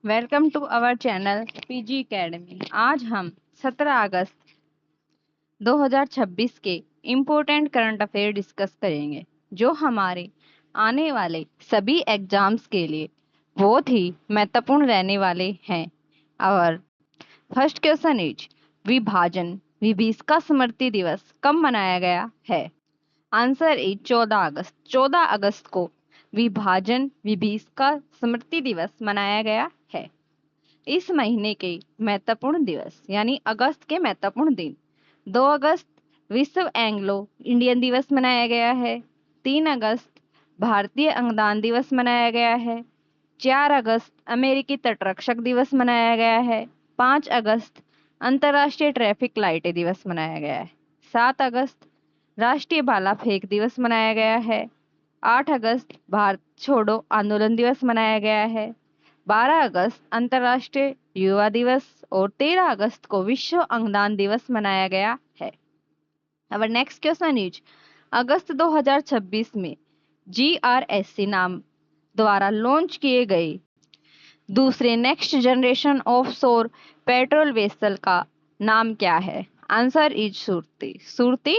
Welcome to our channel PG academy. आज हम 17 अगस्त 2026 के इम्पोर्टेंट करंट अफेयर डिस्कस करेंगे, जो हमारे आने वाले सभी एग्जाम्स के लिए बहुत ही महत्वपूर्ण रहने वाले हैं। और फर्स्ट क्वेश्चन इज, विभाजन विभीषका स्मृति दिवस कब मनाया गया है? आंसर इज 14 अगस्त। 14 अगस्त को विभाजन विभीषका स्मृति दिवस मनाया गया है। इस महीने के महत्वपूर्ण दिवस यानी अगस्त के महत्वपूर्ण दिन: 2 अगस्त विश्व एंग्लो इंडियन दिवस मनाया गया है। 3 अगस्त भारतीय अंगदान दिवस मनाया गया है। 4 अगस्त अमेरिकी तटरक्षक दिवस मनाया गया है। 5 अगस्त अंतर्राष्ट्रीय ट्रैफिक लाइटें दिवस मनाया गया है। 7 अगस्त राष्ट्रीय भाला फेंक दिवस मनाया गया है। 8 अगस्त भारत छोड़ो आंदोलन दिवस मनाया गया है। 12 अगस्त अंतर्राष्ट्रीय युवा दिवस और 13 अगस्त को विश्व अंगदान दिवस मनाया गया है। अब नेक्स्ट क्वेश्चन इज, अगस्त 2026 में GRSC नाम द्वारा लॉन्च किए गए दूसरे next generation offshore patrol vessel का नाम क्या है? Answer is Surti. सुरती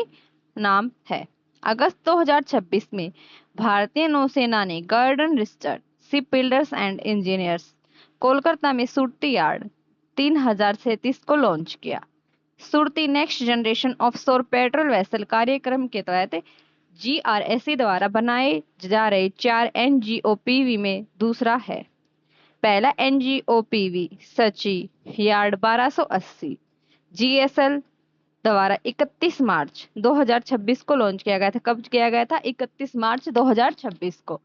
नाम है। अगस्त 2026 में भारतीय नौसेना ने garden research ship builders and engineers Kolkata में सुरती यार्ड 3037 को लॉन्च किया। Surti next generation offshore patrol vessel कार्यक्रम के तहत GRSC द्वारा बनाए जा रहे 4 NGOPV में दूसरा है। पहला NGOPV सची यार्ड 1280 GSL द्वारा 31 मार्च 2026 को लॉन्च किया गया था। कब किया गया था? 31 मार्च 2026 को।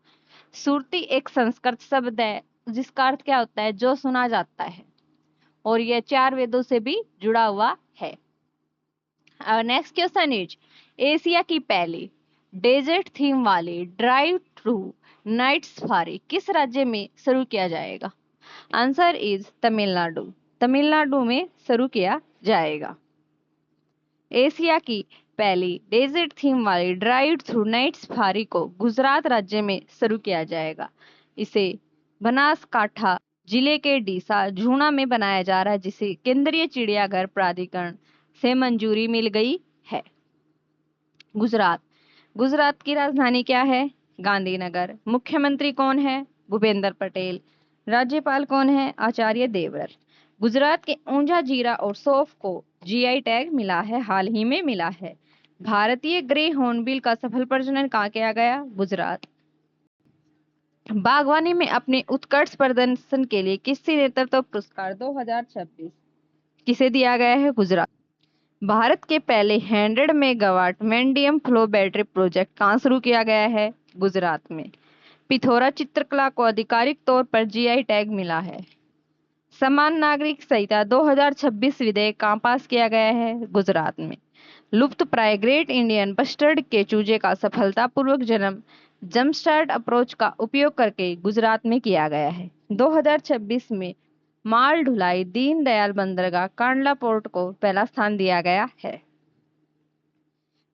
सुरती एक संस्कृत शब्द है जिसका अर्थ क्या होता है? जो सुना जाता है, और यह 4 वेदों से भी जुड़ा हुआ है। नेक्स्ट क्वेश्चन इज, एशिया की पहली डेजर्ट थीम वाली ड्राइव थ्रू नाइट सफारी किस राज्य में शुरू किया जाएगा? Answer is Tamil Nadu. तमिलनाडु में शुरू किया जाएगा। एशिया की पहली डेजर्ट थीम वाली ड्राइव थ्रू नाइट सफारी को गुजरात राज्य में शुरू किया जाएगा। इसे बनासकाठा जिले के डीसा झूना में बनाया जा रहा है, जिसे केंद्रीय चिड़ियाघर प्राधिकरण से मंजूरी मिल गई है। गुजरात। गुजरात की राजधानी क्या है? गांधीनगर। मुख्यमंत्री कौन है? भूपेंद्र पटेल। राज्यपाल कौन है? आचार्य देवव्रत। गुजरात के ऊंझा जीरा और सौंफ को GI टैग मिला है, हाल ही में मिला है। भारतीय ग्रे हॉर्नबिल का सफल प्रजनन कहाँ किया गया? गुजरात। बागवानी में अपने उत्कृष्ट प्रदर्शन के लिए किसी नेतृत्व पुरस्कार 2026 किसे दिया गया है? गुजरात। भारत के पहले 100 मेगावाट मेंडियम फ्लो बैटरी प्रोजेक्ट कहाँ शुरू किया गया है? गुजरात में। पिथौरा चित्रकला को आधिकारिक तौर पर GI टैग मिला है। समान नागरिक संहिता 2026 विधेयक कहाँ पास किया गया है? गुजरात में। लुप्त प्राय ग्रेट इंडियन बस्टर्ड के चूजे का सफलतापूर्वक जन्म जम्पस्टार्ट अप्रोच का उपयोग करके गुजरात में किया गया है। 2026 में माल ढुलाई दीनदयाल बंदरगाह कांडला पोर्ट को पहला स्थान दिया गया है।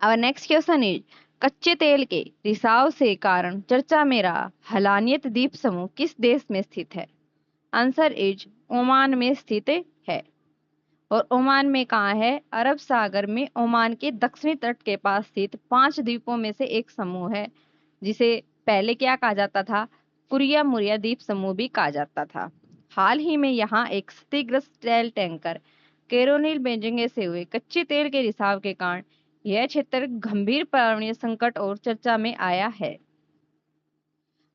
अब नेक्स्ट क्वेश्चन इज, कच्चे तेल के रिसाव से कारण चर्चा में रहा हलानियत द्वीप समूह किस देश में स्थित है? आंसर इज ओमान में स्थित है। और ओमान में कहाँ है? अरब सागर में ओमान के दक्षिणी तट के पास स्थित 5 द्वीपों में से एक समूह है, जिसे पहले क्या कहा जाता था? कुरिया मुरिया द्वीप समूह भी कहा जाता था। हाल ही में यहाँ एक क्षतिग्रस्त तेल टैंकर कैरोनिल बेजिंगे से हुए कच्चे तेल के रिसाव के कारण यह क्षेत्र गंभीर पर्यावरणीय संकट और चर्चा में आया है।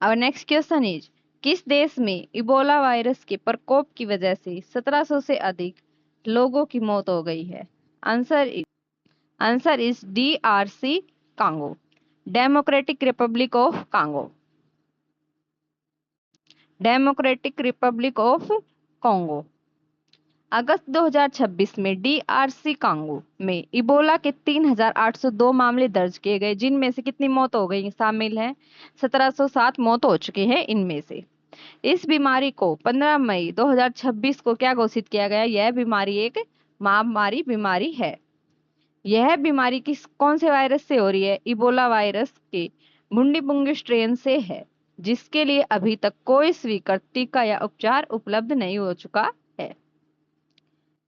अब नेक्स्ट क्वेश्चन इज, किस देश में इबोला वायरस के प्रकोप की वजह से 1700 से अधिक लोगों की मौत हो गई है? Answer is DRC Congo, democratic republic of Congo. Democratic republic of Congo. अगस्त 2026 में DRC कांगो में इबोला के 3802 मामले दर्ज किए गए, जिनमें से कितनी मौत हो गई शामिल है? 1707 मौत हो चुकी है इनमें से। इस बीमारी को 15 मई 2026 को क्या घोषित किया गया? यह बीमारी एक महामारी बीमारी है। यह बीमारी कौन से वायरस से हो रही है? इबोला वायरस के बुंडीबुंगी स्ट्रेन से है। जिसके लिए अभी तक कोई स्वीकृत टीका या उपचार उपलब्ध नहीं हो चुका है।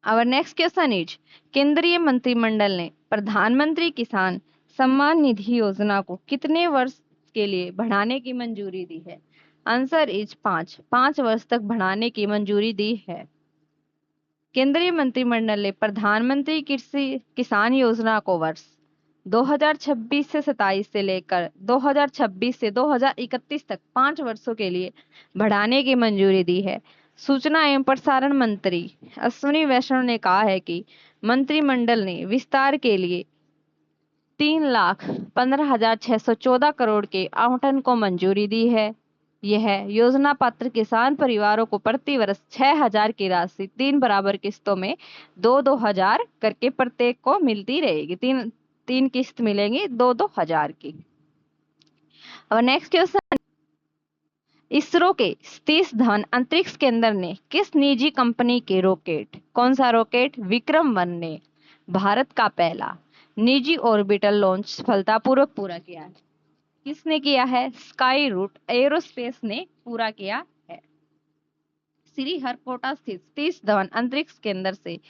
Our next question is, केंद्रीय मंत्रिमंडल ने प्रधानमंत्री किसान सम्मान निधि योजना को कितने वर्ष के लिए बढ़ाने की मंजूरी दी है? आंसर इज 5 वर्ष तक बढ़ाने की मंजूरी दी है। केंद्रीय मंत्रिमंडल ने प्रधानमंत्री कृषि किसान योजना को वर्ष 2026 से 27 से लेकर 2026 से 2031 तक 5 वर्षों के लिए बढ़ाने की मंजूरी दी है। सूचना एवं प्रसारण मंत्री अश्विनी वैष्णव ने कहा है कि मंत्रिमंडल ने विस्तार के लिए 3,15,614 करोड़ के आवंटन को मंजूरी दी है। यह योजना पात्र किसान परिवारों को प्रति वर्ष 6,000 की राशि 3 बराबर किस्तों में 2-2 हजार करके प्रत्येक को मिलती रहेगी। तीन किस्त मिलेंगी 2-2 हजार की। और नेक्स्ट क्वेश्चन, इसरो के सतीश धवन अंतरिक्ष केंद्र ने किस निजी कंपनी के रॉकेट, कौन सा रॉकेट, विक्रम-1 ने भारत का पहला निजी ऑर्बिटल लॉन्च सफलतापूर्वक पूरा किया है? किसने किया है? स्काई रूट एरोस्पेस ने पूरा किया है। श्रीहरिकोटा स्थित सतीश धवन अंतरिक्ष केंद्र से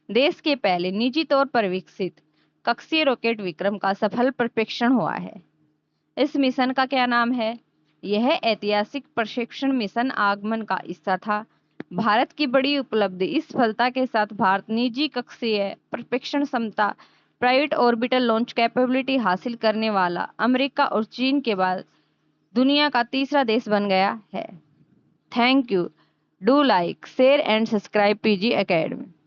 देश के पहले निजी तौर पर विकसित कक्षीय रॉकेट विक्रम का सफल प्रक्षेपण हुआ है। इस मिशन का क्या नाम है? यह ऐतिहासिक प्रक्षेपण मिशन आगमन का हिस्सा था। भारत की बड़ी उपलब्धि, इस सफलता के साथ भारत निजी कक्षीय प्रक्षेपण क्षमता प्राइवेट ऑर्बिटल लॉन्च कैपेबिलिटी हासिल करने वाला अमेरिका और चीन के बाद दुनिया का तीसरा देश बन गया है। Thank you. Do like, share and subscribe PG academy.